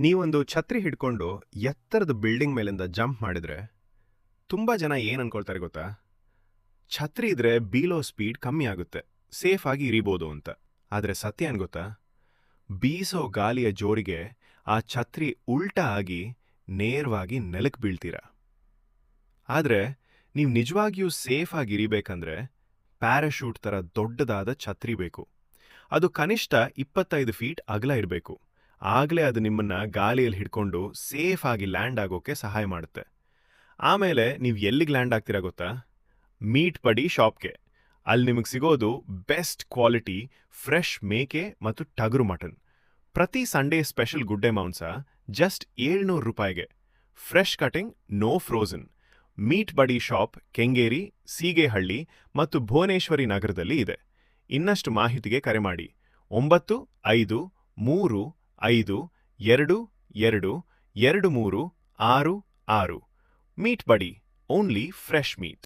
ನೀವೊಂದು ಛತ್ರಿ ಹಿಡ್ಕೊಂಡು ಎತ್ತರದ ಬಿಲ್ಡಿಂಗ್ ಮೇಲಿಂದ ಜಂಪ್ ಮಾಡಿದ್ರೆ ತುಂಬಾ ಜನ ಏನ್ ಅನ್ಕೊಳ್ತಾರೆ ಗೊತ್ತಾ? ಛತ್ರಿ ಇದ್ರೆ ಬೀಳೋ ಸ್ಪೀಡ್ ಕಮ್ಮಿ ಆಗುತ್ತೆ, ಸೇಫ್ ಆಗಿ ಇರಿಬೋದು ಅಂತ. ಆದ್ರೆ ಸತ್ಯ ಏನ್ ಗೊತ್ತಾ? ಬೀಸೋ ಗಾಳಿಯ ಜೋರಿಗೆ ಆ ಛತ್ರಿ ಉಲ್ಟಾ ಆಗಿ ನೇರವಾಗಿ ನೆಲಕ್ಕೆ ಬೀಳ್ತೀರಾ. ಆದ್ರೆ ನೀವು ನಿಜವಾಗಿಯೂ ಸೇಫ್ ಆಗಿ ಇರಿಬೇಕಂದ್ರೆ ಪ್ಯಾರಾಶೂಟ್ ತರ ದೊಡ್ಡದಾದ ಛತ್ರಿ ಬೇಕು. ಅದು ಕನಿಷ್ಠ 25 ಫೀಟ್ ಅಗಲ ಇರಬೇಕು. ಆಗ್ಲೇ ಅದು ನಿಮ್ಮನ್ನ ಗಾಳಿಯಲ್ಲಿ ಹಿಡ್ಕೊಂಡು ಸೇಫ್ ಆಗಿ ಲ್ಯಾಂಡ್ ಆಗೋಕೆ ಸಹಾಯ ಮಾಡುತ್ತೆ. ಆಮೇಲೆ ನೀವು ಎಲ್ಲಿಗೆ ಲ್ಯಾಂಡ್ ಆಗ್ತೀರಾ ಗೊತ್ತಾ? ಮೀಟ್ ಪಡಿ ಶಾಪ್ಗೆ. ಅಲ್ಲಿ ನಿಮಗೆ ಸಿಗೋದು ಬೆಸ್ಟ್ ಕ್ವಾಲಿಟಿ ಫ್ರೆಶ್ ಮೇಕೆ ಮತ್ತು ಟಗರು ಮಟನ್. ಪ್ರತಿ ಸಂಡೇ ಸ್ಪೆಷಲ್ ಗುಡ್ಡೆ ಮಾಂಸ ಜಸ್ಟ್ 700 ರೂಪಾಯಿಗೆ. Fresh cutting, no frozen. Meat buddy shop Kengeri, Seegehalli ಮತ್ತು ಭುವನೇಶ್ವರಿ ನಗರದಲ್ಲಿ ಇದೆ. ಇನ್ನಷ್ಟು ಮಾಹಿತಿಗೆ ಕರೆ ಮಾಡಿ 953522222366. ಮೀಟ್ ಬಡಿ, ಓನ್ಲಿ ಫ್ರೆಶ್ ಮೀಟ್.